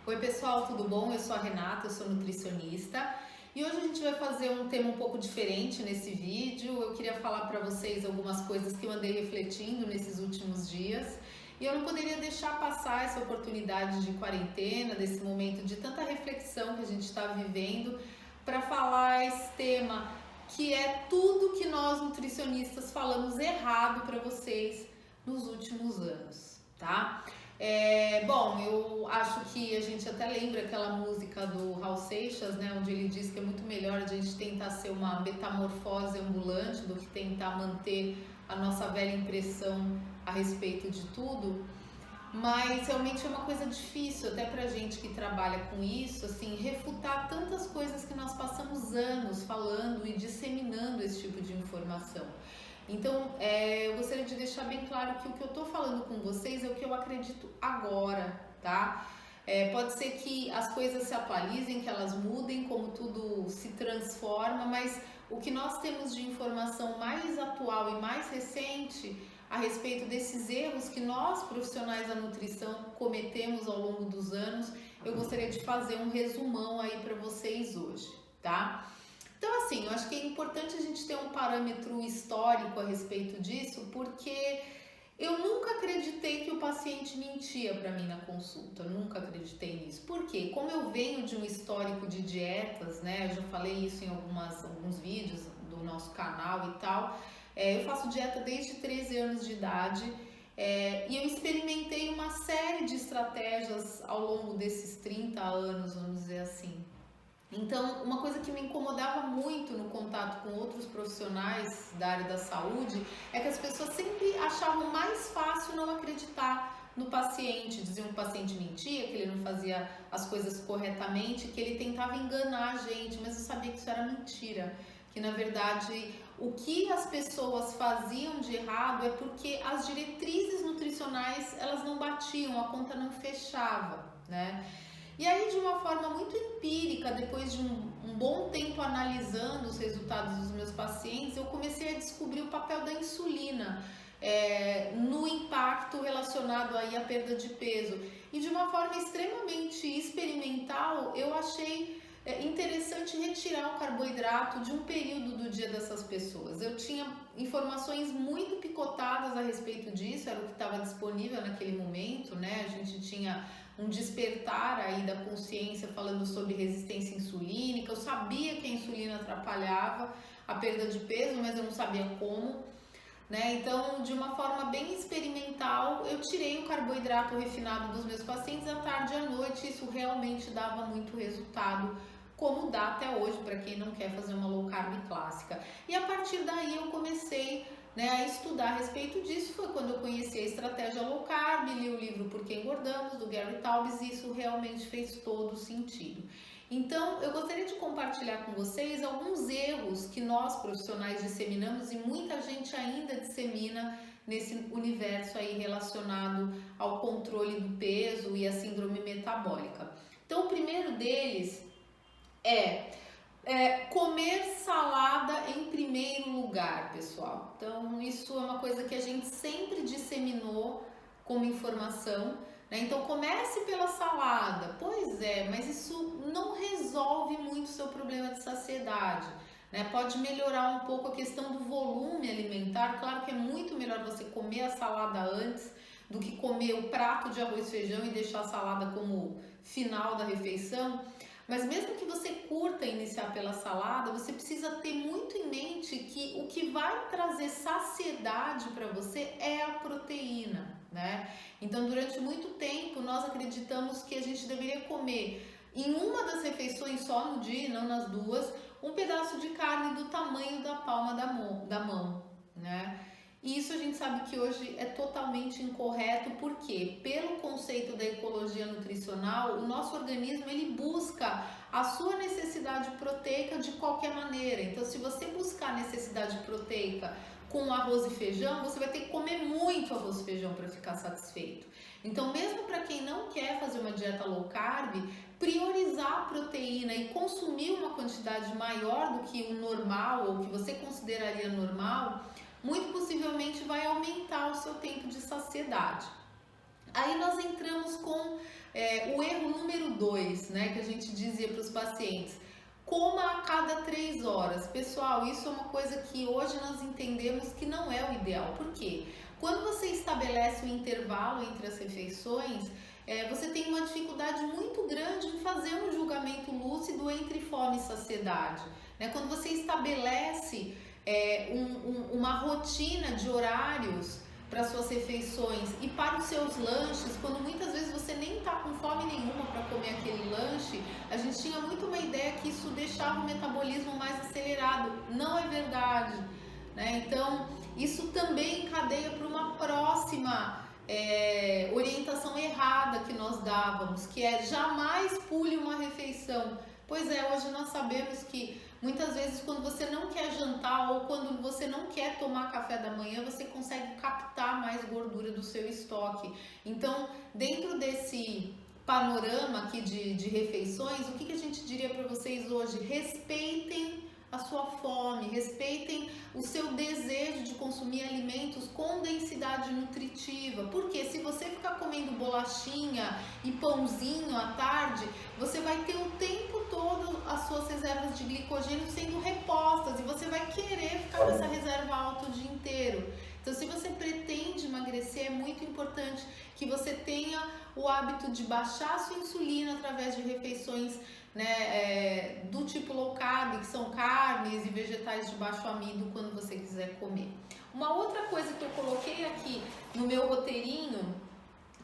Oi pessoal, tudo bom? Eu sou a Renata, eu sou nutricionista e hoje a gente vai fazer um tema um pouco diferente nesse vídeo. Eu queria falar para vocês algumas coisas que eu andei refletindo nesses últimos dias e eu não poderia deixar passar essa oportunidade de quarentena, desse momento de tanta reflexão que a gente está vivendo, para falar esse tema que é tudo que nós nutricionistas falamos errado para vocês nos últimos anos, tá? Bom, eu acho que a gente até lembra aquela música do Raul Seixas, né, onde ele diz que é muito melhor a gente tentar ser uma metamorfose ambulante do que tentar manter a nossa velha impressão a respeito de tudo. Mas realmente é uma coisa difícil, até pra gente que trabalha com isso, assim, refutar tantas coisas que nós passamos anos falando e disseminando esse tipo de informação. Então, eu gostaria de deixar bem claro que o que eu tô falando com vocês é o que eu acredito agora, tá? Pode ser que as coisas se atualizem, que elas mudem, como tudo se transforma, mas o que nós temos de informação mais atual e mais recente a respeito desses erros que nós, profissionais da nutrição, cometemos ao longo dos anos, eu gostaria de fazer um resumão aí para vocês hoje, tá? Então, assim, eu acho que é importante a gente ter um parâmetro histórico a respeito disso, porque eu nunca acreditei que o paciente mentia para mim na consulta, eu nunca acreditei nisso. Por quê? Como eu venho de um histórico de dietas, né? Eu já falei isso em alguns vídeos do nosso canal e tal. Eu faço dieta desde 13 anos de idade. E eu experimentei uma série de estratégias ao longo desses 30 anos, vamos dizer assim. Então, uma coisa que me incomodava muito no contato com outros profissionais da área da saúde é que as pessoas sempre achavam mais fácil não acreditar no paciente, diziam que o paciente mentia, que ele não fazia as coisas corretamente, que ele tentava enganar a gente, mas eu sabia que isso era mentira, que na verdade o que as pessoas faziam de errado é porque as diretrizes nutricionais elas não batiam, a conta não fechava, né? E aí, de uma forma muito empírica, depois de um bom tempo analisando os resultados dos meus pacientes, eu comecei a descobrir o papel da insulina no impacto relacionado aí à perda de peso. E de uma forma extremamente experimental, eu achei interessante retirar o carboidrato de um período do dia dessas pessoas. Eu tinha informações muito picotadas a respeito disso, era o que estava disponível naquele momento, né? A gente tinha um despertar aí da consciência falando sobre resistência insulínica. Eu sabia que a insulina atrapalhava a perda de peso, mas eu não sabia como, né? Então, de uma forma bem experimental, eu tirei o carboidrato refinado dos meus pacientes à tarde e à noite. Isso realmente dava muito resultado, como dá até hoje para quem não quer fazer uma low carb clássica. E a partir daí eu comecei, né, a estudar a respeito disso. Foi quando eu conheci a estratégia low carb, li o livro Por que Engordamos, do Gary Taubes, e isso realmente fez todo sentido. Então, eu gostaria de compartilhar com vocês alguns erros que nós profissionais disseminamos e muita gente ainda dissemina nesse universo aí relacionado ao controle do peso e à síndrome metabólica. Então, o primeiro deles comer salada em primeiro lugar, pessoal. Então, isso é uma coisa que a gente sempre disseminou como informação, né? Então, comece pela salada. Pois é, mas isso não resolve muito o seu problema de saciedade, né? Pode melhorar um pouco a questão do volume alimentar. Claro que é muito melhor você comer a salada antes do que comer o prato de arroz e feijão e deixar a salada como final da refeição. Mas mesmo que você curta iniciar pela salada, você precisa ter muito em mente que o que vai trazer saciedade para você é a proteína, né? Então, durante muito tempo, nós acreditamos que a gente deveria comer em uma das refeições só no dia, não nas duas, um pedaço de carne do tamanho da palma da mão, né? E isso a gente sabe que hoje é totalmente incorreto, porque pelo conceito da ecologia nutricional, o nosso organismo ele busca a sua necessidade proteica de qualquer maneira. Então, se você buscar a necessidade proteica com arroz e feijão, você vai ter que comer muito arroz e feijão para ficar satisfeito. Então, mesmo para quem não quer fazer uma dieta low carb, priorizar a proteína e consumir uma quantidade maior do que o normal ou que você consideraria normal, muito possivelmente vai aumentar o seu tempo de saciedade. Aí nós entramos com o erro número 2, né, que a gente dizia para os pacientes: coma a cada 3 horas. Pessoal, isso é uma coisa que hoje nós entendemos que não é o ideal. Por quê? Quando você estabelece um intervalo entre as refeições, você tem uma dificuldade muito grande em fazer um julgamento lúcido entre fome e saciedade. Né? Quando você estabelece uma rotina de horários para suas refeições e para os seus lanches, quando muitas vezes você nem está com fome nenhuma para comer aquele lanche, a gente tinha muito uma ideia que isso deixava o metabolismo mais acelerado. Não é verdade, né? Então, isso também encadeia para uma próxima orientação errada que nós dávamos, que é: jamais pule uma refeição. Pois é, hoje nós sabemos que muitas vezes, quando você não quer jantar ou quando você não quer tomar café da manhã, você consegue captar mais gordura do seu estoque. Então, dentro desse panorama aqui de refeições, o que a gente diria para vocês hoje? Respeitem a sua fome, respeitem o seu desejo de consumir alimentos com densidade nutritiva. Porque se você ficar comendo bolachinha e pãozinho à tarde, você vai ter o tempo todo as suas reservas de glicogênio sendo repostas e você vai querer ficar nessa reserva alta o dia inteiro. Então, se você pretende emagrecer, é muito importante que você tenha o hábito de baixar a sua insulina através de refeições, né, do tipo low carb, que são carnes e vegetais de baixo amido, quando você quiser comer. Uma outra coisa que eu coloquei aqui no meu roteirinho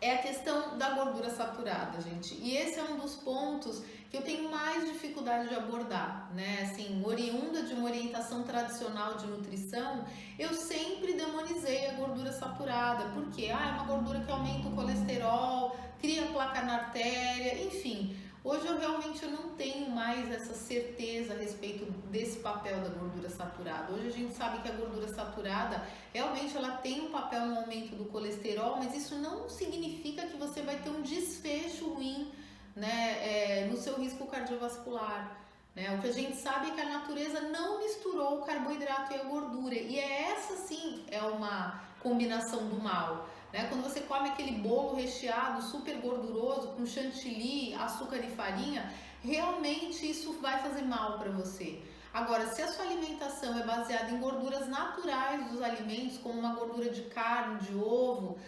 é a questão da gordura saturada, gente. E esse é um dos pontos que eu tenho mais dificuldade de abordar, né? Assim, oriunda de uma orientação tradicional de nutrição, eu sempre demonizei a gordura saturada, porque é uma gordura que aumenta o colesterol, cria placa na artéria, enfim. Hoje eu não tenho mais essa certeza a respeito desse papel da gordura saturada. Hoje a gente sabe que a gordura saturada realmente ela tem um papel no aumento do colesterol, mas isso não significa que você vai ter um desfecho ruim, né, no seu risco cardiovascular. Né? O que a gente sabe é que a natureza não misturou o carboidrato e a gordura, e essa sim é uma combinação do mal. Né? Quando você come aquele bolo recheado super gorduroso com chantilly, açúcar e farinha, realmente isso vai fazer mal para você. Agora, se a sua alimentação é baseada em gorduras naturais dos alimentos, como uma gordura de carne, de ovo,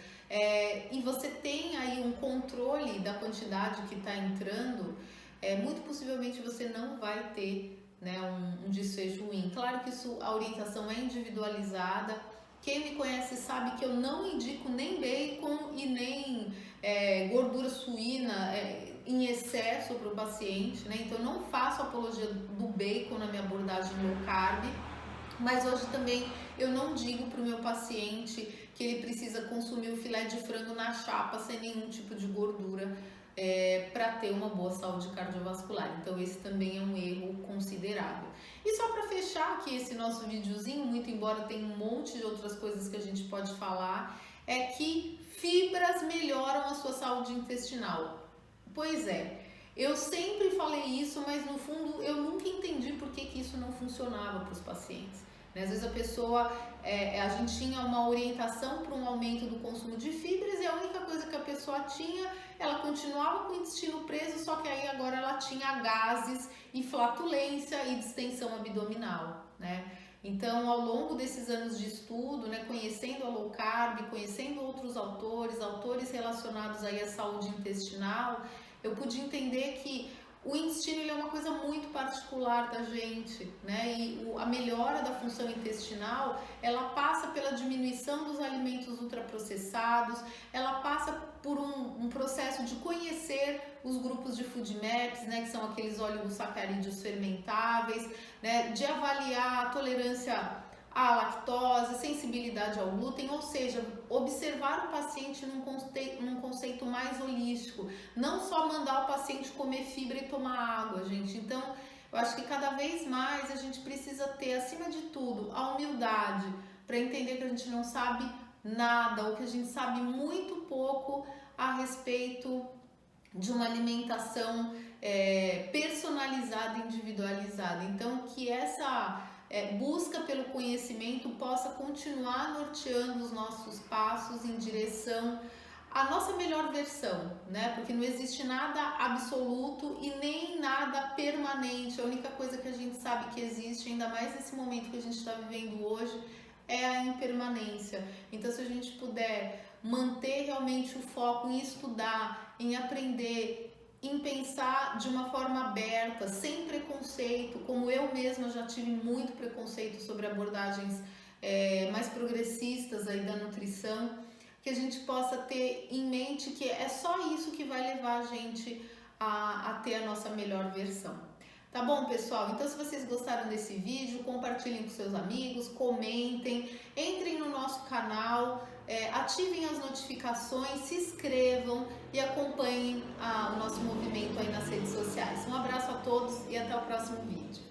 e você tem aí um controle da quantidade que está entrando, muito possivelmente você não vai ter, né, um desfecho ruim. Claro que a orientação é individualizada. Quem me conhece sabe que eu não indico nem bacon e nem gordura suína em excesso para o paciente, né? Então eu não faço apologia do bacon na minha abordagem low carb, mas hoje também eu não digo para o meu paciente que ele precisa consumir o filé de frango na chapa sem nenhum tipo de gordura para ter uma boa saúde cardiovascular. Então esse também é um erro considerável. E só para fechar aqui esse nosso videozinho, muito embora tenha um monte de outras coisas que a gente pode falar, é que fibras melhoram a sua saúde intestinal. Pois é, eu sempre falei isso, mas no fundo eu nunca entendi por que isso não funcionava para os pacientes. Às vezes a pessoa, a gente tinha uma orientação para um aumento do consumo de fibras e a única coisa que a pessoa tinha, ela continuava com o intestino preso, só que aí agora ela tinha gases e flatulência e distensão abdominal, né? Então, ao longo desses anos de estudo, né, conhecendo a low carb, conhecendo outros autores relacionados aí à saúde intestinal, eu pude entender que o intestino ele é uma coisa muito particular da gente, né? E a melhora da função intestinal, ela passa pela diminuição dos alimentos ultraprocessados, ela passa por um processo de conhecer os grupos de food maps, né? Que são aqueles oligosacarídeos fermentáveis, né? De avaliar a tolerância à lactose, sensibilidade ao glúten, ou seja, observar o paciente num conceito mais holístico, não só mandar o paciente comer fibra e tomar água, gente. Então, eu acho que cada vez mais a gente precisa ter, acima de tudo, a humildade para entender que a gente não sabe nada, ou que a gente sabe muito pouco a respeito de uma alimentação personalizada, individualizada. Então, que essa busca pelo conhecimento possa continuar norteando os nossos passos em direção a nossa melhor versão, né? Porque não existe nada absoluto e nem nada permanente. A única coisa que a gente sabe que existe, ainda mais nesse momento que a gente está vivendo hoje, é a impermanência. Então, se a gente puder manter realmente o foco em estudar, em aprender, em pensar de uma forma aberta, sem preconceito, como eu mesma já tive muito preconceito sobre abordagens mais progressistas aí da nutrição, que a gente possa ter em mente que é só isso que vai levar a gente a ter a nossa melhor versão. Tá bom, pessoal? Então, se vocês gostaram desse vídeo, compartilhem com seus amigos, comentem, entrem no nosso canal, ativem as notificações, se inscrevam e acompanhem o nosso movimento aí nas redes sociais. Um abraço a todos e até o próximo vídeo.